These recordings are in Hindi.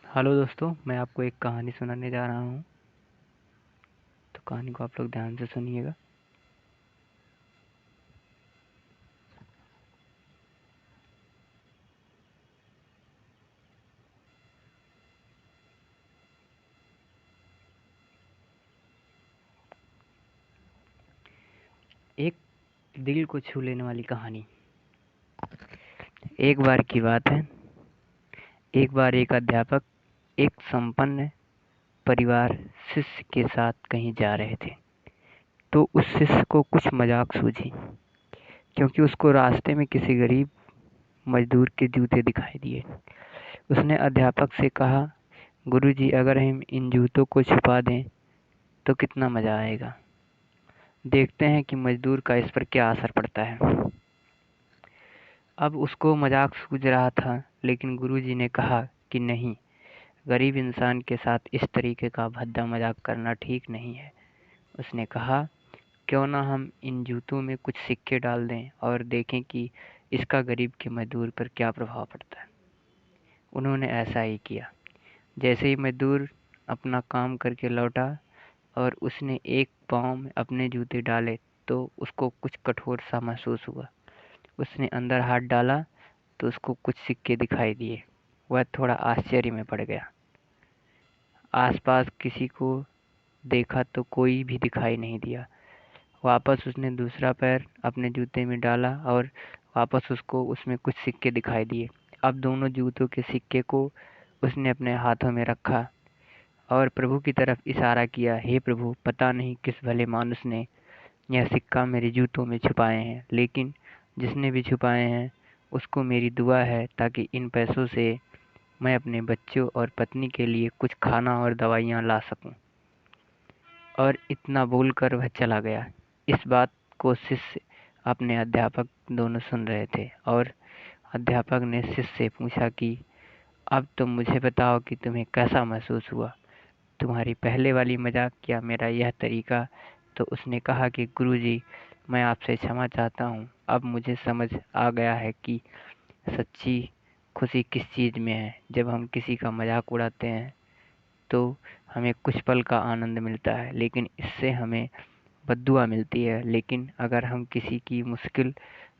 हेलो दोस्तों, मैं आपको एक कहानी सुनाने जा रहा हूँ। तो कहानी को आप लोग ध्यान से सुनिएगा। एक दिल को छू लेने वाली कहानी। एक बार की बात है। एक बार एक अध्यापक एक संपन्न परिवार शिष्य के साथ कहीं जा रहे थे। तो उस शिष्य को कुछ मजाक सूझी, क्योंकि उसको रास्ते में किसी गरीब मजदूर के जूते दिखाई दिए। उसने अध्यापक से कहा, गुरुजी, अगर हम इन जूतों को छुपा दें तो कितना मजा आएगा। देखते हैं कि मजदूर का इस पर क्या असर पड़ता है। अब उसको मजाक सूझ रहा था, लेकिन गुरुजी ने कहा कि नहीं, गरीब इंसान के साथ इस तरीके का भद्दा मजाक करना ठीक नहीं है। उसने कहा, क्यों ना हम इन जूतों में कुछ सिक्के डाल दें और देखें कि इसका गरीब के मजदूर पर क्या प्रभाव पड़ता है। उन्होंने ऐसा ही किया। जैसे ही मजदूर अपना काम करके लौटा और उसने एक पाँव में अपने जूते डाले तो उसको कुछ कठोर सा महसूस हुआ। उसने अंदर हाथ डाला तो उसको कुछ सिक्के दिखाई दिए। वह थोड़ा आश्चर्य में पड़ गया। आसपास किसी को देखा तो कोई भी दिखाई नहीं दिया। वापस उसने दूसरा पैर अपने जूते में डाला और वापस उसको उसमें कुछ सिक्के दिखाई दिए। अब दोनों जूतों के सिक्के को उसने अपने हाथों में रखा और प्रभु की तरफ इशारा किया, हे प्रभु, पता नहीं किस भले मानुस ने यह सिक्का मेरे जूतों में छुपाए हैं, लेकिन जिसने भी छुपाए हैं उसको मेरी दुआ है, ताकि इन पैसों से मैं अपने बच्चों और पत्नी के लिए कुछ खाना और दवाइयाँ ला सकूं। और इतना बोलकर वह चला गया। इस बात को शिष्य अपने अध्यापक दोनों सुन रहे थे और अध्यापक ने शिष्य से पूछा कि अब तुम मुझे बताओ कि तुम्हें कैसा महसूस हुआ, तुम्हारी पहले वाली मजाक या मेरा यह तरीका। तो उसने कहा कि गुरुजी, मैं आपसे क्षमा चाहता हूँ। अब मुझे समझ आ गया है कि सच्ची खुशी किस चीज़ में है। जब हम किसी का मजाक उड़ाते हैं तो हमें कुछ पल का आनंद मिलता है, लेकिन इससे हमें बद्दुआ मिलती है। लेकिन अगर हम किसी की मुश्किल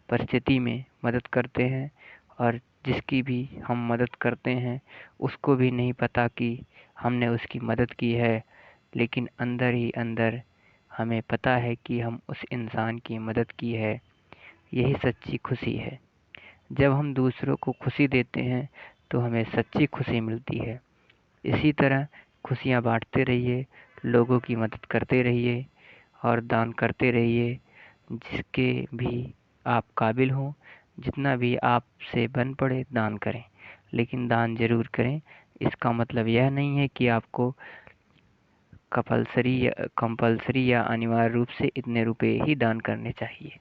परिस्थिति में मदद करते हैं और जिसकी भी हम मदद करते हैं उसको भी नहीं पता कि हमने उसकी मदद की है, लेकिन अंदर ही अंदर हमें पता है कि हम उस इंसान की मदद की है, यही सच्ची खुशी है। जब हम दूसरों को खुशी देते हैं तो हमें सच्ची खुशी मिलती है। इसी तरह खुशियाँ बांटते रहिए, लोगों की मदद करते रहिए और दान करते रहिए। जिसके भी आप काबिल हों, जितना भी आपसे बन पड़े दान करें, लेकिन दान ज़रूर करें। इसका मतलब यह नहीं है कि आपको कंपल्सरी या अनिवार्य रूप से इतने रुपए ही दान करने चाहिए,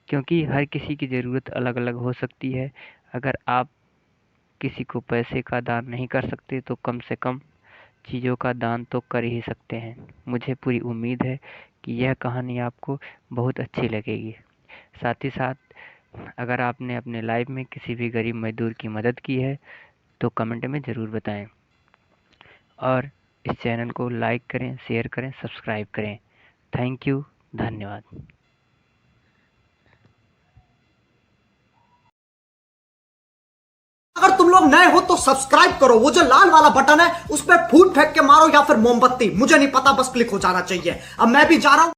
क्योंकि हर किसी की ज़रूरत अलग अलग हो सकती है। अगर आप किसी को पैसे का दान नहीं कर सकते तो कम से कम चीज़ों का दान तो कर ही सकते हैं। मुझे पूरी उम्मीद है कि यह कहानी आपको बहुत अच्छी लगेगी। साथ ही साथ अगर आपने अपने लाइफ में किसी भी गरीब मजदूर की मदद की है तो कमेंट में ज़रूर बताएं और इस चैनल को लाइक करें, शेयर करें, सब्सक्राइब करें। थैंक यू, धन्यवाद। अगर तुम लोग नए हो तो सब्सक्राइब करो, वो जो लाल वाला बटन है उस पर फूट फेंक के मारो या फिर मोमबत्ती, मुझे नहीं पता, बस क्लिक हो जाना चाहिए। अब मैं भी जा रहा हूं।